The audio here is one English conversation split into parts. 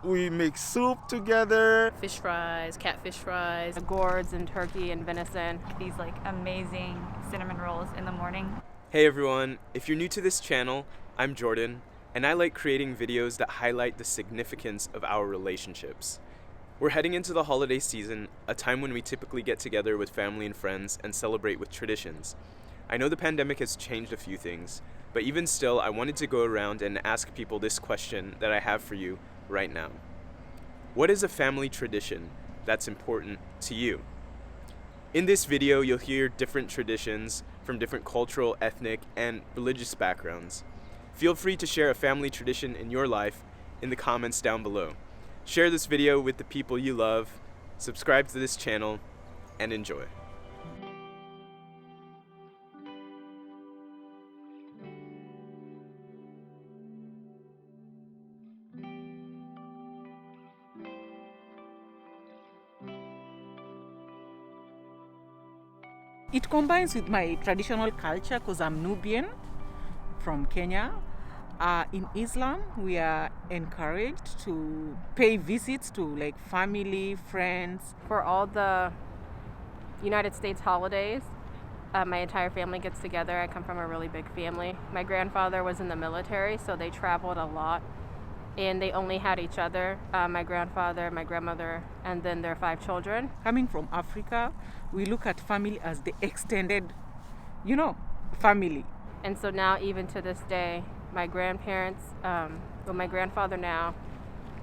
We make soup together. Fish fries, catfish fries. Gourds and turkey and venison. These like amazing cinnamon rolls in the morning. Hey everyone, if you're new to this channel, I'm Jordan, and I like creating videos that highlight the significance of our relationships. We're heading into the holiday season, a time when we typically get together with family and friends and celebrate with traditions. I know the pandemic has changed a few things, but even still, I wanted to go around and ask people this question that I have for you right now. What is a family tradition that's important to you? In this video, you'll hear different traditions from different cultural, ethnic, and religious backgrounds. Feel free to share a family tradition in your life in the comments down below. Share this video with the people you love, subscribe to this channel, and enjoy. It combines with my traditional culture because I'm Nubian from Kenya. In Islam, we are encouraged to pay visits to like family, friends. For all the United States holidays, my entire family gets together. I come from a really big family. My grandfather was in the military, so they traveled a lot. And they only had each other, my grandfather, my grandmother, and then their 5 children. Coming from Africa, we look at family as the extended, family. And so now, even to this day, my grandparents, my grandfather now,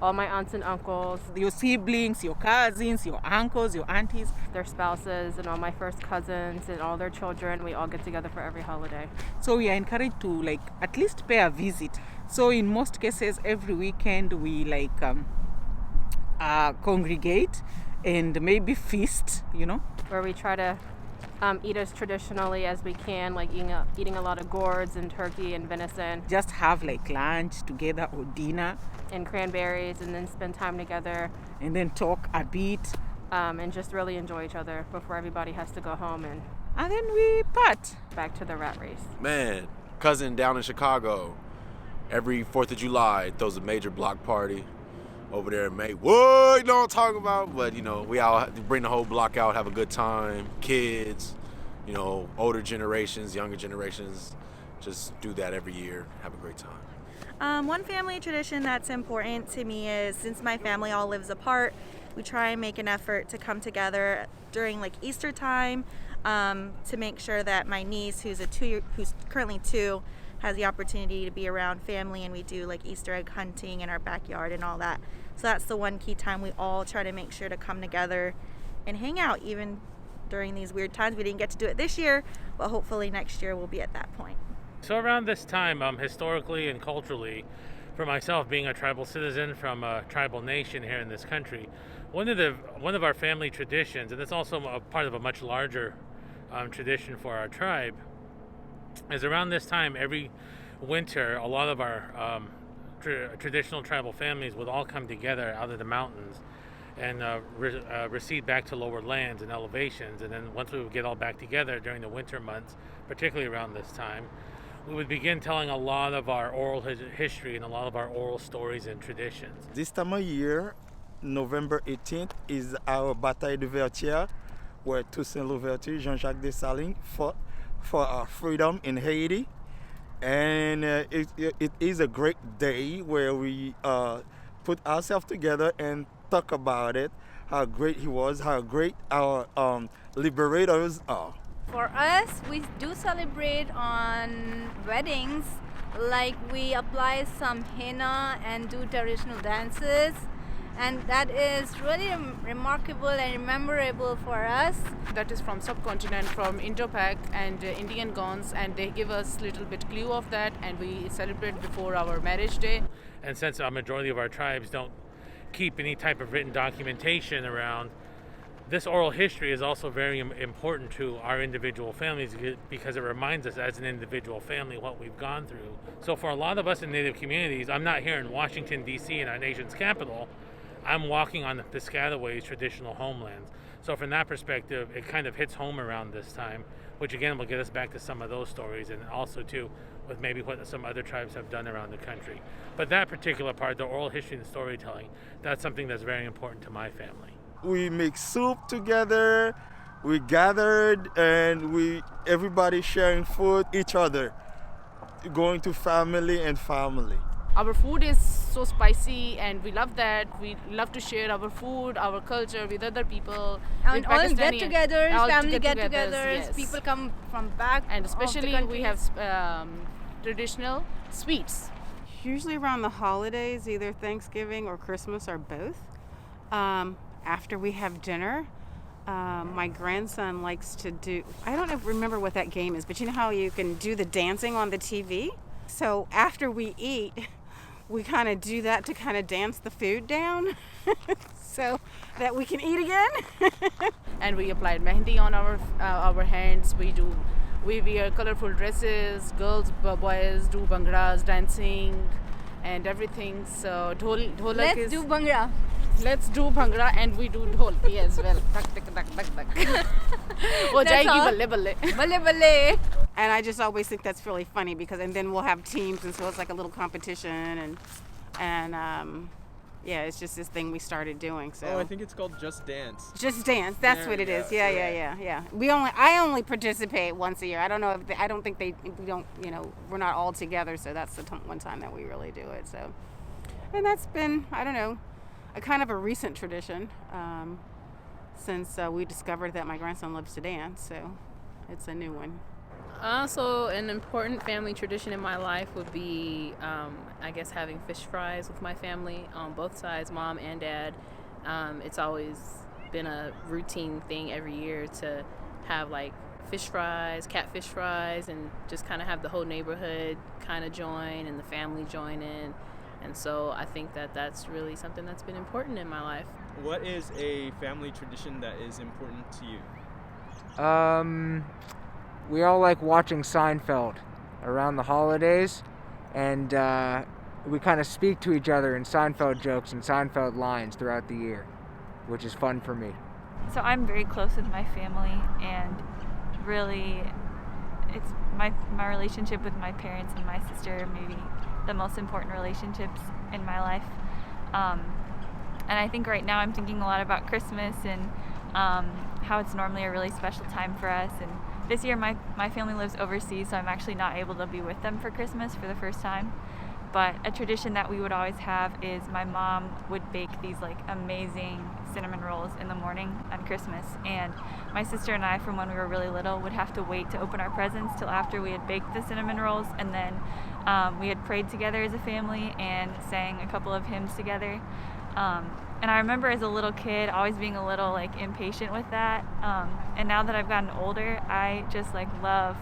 all my aunts and uncles, Your siblings, your cousins, your uncles, your aunties. their spouses, and all my first cousins and all their children, we all get together for every holiday. So we are encouraged to at least pay a visit. So in most cases, every weekend we congregate and maybe feast, Where we try to eat as traditionally as we can, like eating a lot of gourds and turkey and venison Just have lunch together or dinner and cranberries, and then spend time together and then talk a bit. and just really enjoy each other before everybody has to go home and And then we part. back to the rat race. Man, cousin down in Chicago, every 4th of July throws a major block party over there in May. What? You know what I'm talking about? But, we all bring the whole block out, have a good time. Kids, older generations, younger generations, just do that every year, have a great time. One family tradition that's important to me is, since my family all lives apart, we try and make an effort to come together during Easter time to make sure that my niece, who's currently 2, has the opportunity to be around family, and we do Easter egg hunting in our backyard and all that. So that's the one key time we all try to make sure to come together and hang out, even during these weird times. We didn't get to do it this year, but hopefully next year we'll be at that point. So around this time, historically and culturally, for myself being a tribal citizen from a tribal nation here in this country, one of our family traditions, and it's also a part of a much larger tradition for our tribe, is around this time every winter, a lot of our traditional tribal families would all come together out of the mountains and recede back to lower lands and elevations. And then once we would get all back together during the winter months, particularly around this time, we would begin telling a lot of our oral history and a lot of our oral stories and traditions. This time of year, November 18th, is our Bataille de Vertières, where Toussaint Louverture, Jean-Jacques Dessalines fought for our freedom in Haiti. And it is a great day where we put ourselves together and talk about it, how great he was, how great our liberators are. For us, we do celebrate on weddings, we apply some henna and do traditional dances, and that is really remarkable and memorable for us. That is from subcontinent, from Indo-Pak and Indian gowns, and they give us little bit clue of that, and we celebrate before our marriage day. And since a majority of our tribes don't keep any type of written documentation around, this oral history is also very important to our individual families because it reminds us as an individual family what we've gone through. So for a lot of us in Native communities, I'm not here in Washington, D.C., in our nation's capital. I'm walking on the Piscataway's traditional homelands. So from that perspective, it kind of hits home around this time, which again will get us back to some of those stories, and also too with maybe what some other tribes have done around the country. But that particular part, the oral history and storytelling, that's something that's very important to my family. We make soup together, we gathered, and everybody sharing food, each other, going to family and family. Our food is so spicy, and we love that. We love to share our food, our culture with other people. And with all Pakistani- get-togethers, all family get-togethers, get-togethers. yes. People come from back, And of the especially we countries. have traditional sweets. Usually around the holidays, either Thanksgiving or Christmas or both. After we have dinner, my grandson likes to do, I don't remember what that game is, but you know how you can do the dancing on the TV? So after we eat, we kind of do that to kind of dance the food down so that we can eat again. And we applied mehndi on our hands. We wear colorful dresses. Girls, boys do bhangras, dancing, and everything. So dholak Let's do Bhangra. Let's do bhangra, and we do dholki as well. Tak tak tak tak tak. Ho That's jayegi all. balle balle. Balle balle. And I just always think that's really funny because, and then we'll have teams, and so it's like a little competition, and yeah, it's just this thing we started doing. So Oh, I think it's called Just Dance. Just Dance, that's There what we it is. go. Yeah. I only participate once a year. I don't know if I don't think we don't, we're not all together, so that's the one time that we really do it. So, and that's been, I don't know, a kind of a recent tradition since we discovered that my grandson loves to dance. So, it's a new one. So an important family tradition in my life would be, I guess, having fish fries with my family on both sides, mom and dad. It's always been a routine thing every year to have like fish fries, catfish fries, and just kind of have the whole neighborhood kind of join and the family join in. And so I think that that's really something that's been important in my life. What is a family tradition that is important to you? We all like watching Seinfeld around the holidays, and we kind of speak to each other in Seinfeld jokes and Seinfeld lines throughout the year, which is fun for me. So I'm very close with my family, and really it's my relationship with my parents and my sister are maybe the most important relationships in my life. And I think right now I'm thinking a lot about Christmas and how it's normally a really special time for us. And this year my family lives overseas, so I'm actually not able to be with them for Christmas for the first time. But a tradition that we would always have is my mom would bake these like amazing cinnamon rolls in the morning on Christmas. And my sister and I, from when we were really little, would have to wait to open our presents till after we had baked the cinnamon rolls. And then we had prayed together as a family and sang a couple of hymns together. And I remember as a little kid always being a little like impatient with that. And now that I've gotten older, I just like love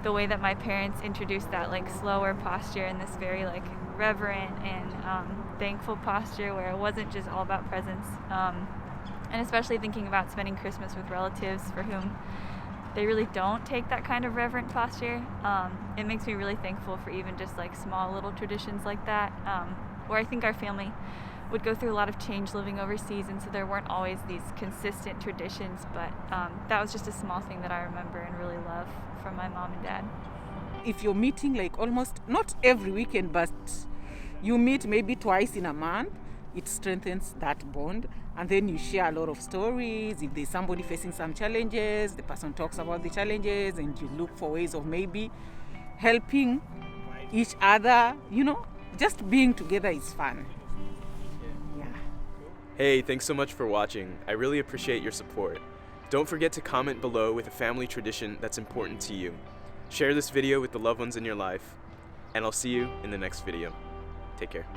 the way that my parents introduced that like slower posture and this very like reverent and thankful posture where it wasn't just all about presents. And especially thinking about spending Christmas with relatives for whom they really don't take that kind of reverent posture. It makes me really thankful for even just like small little traditions like that, where I think our family would go through a lot of change living overseas, and so there weren't always these consistent traditions, but that was just a small thing that I remember and really love from my mom and dad. If you're meeting like almost not every weekend, but you meet maybe twice in a month, it strengthens that bond, and then you share a lot of stories. If there's somebody facing some challenges, the person talks about the challenges, and you look for ways of maybe helping each other. Just being together is fun. Hey, thanks so much for watching. I really appreciate your support. Don't forget to comment below with a family tradition that's important to you. Share this video with the loved ones in your life, and I'll see you in the next video. Take care.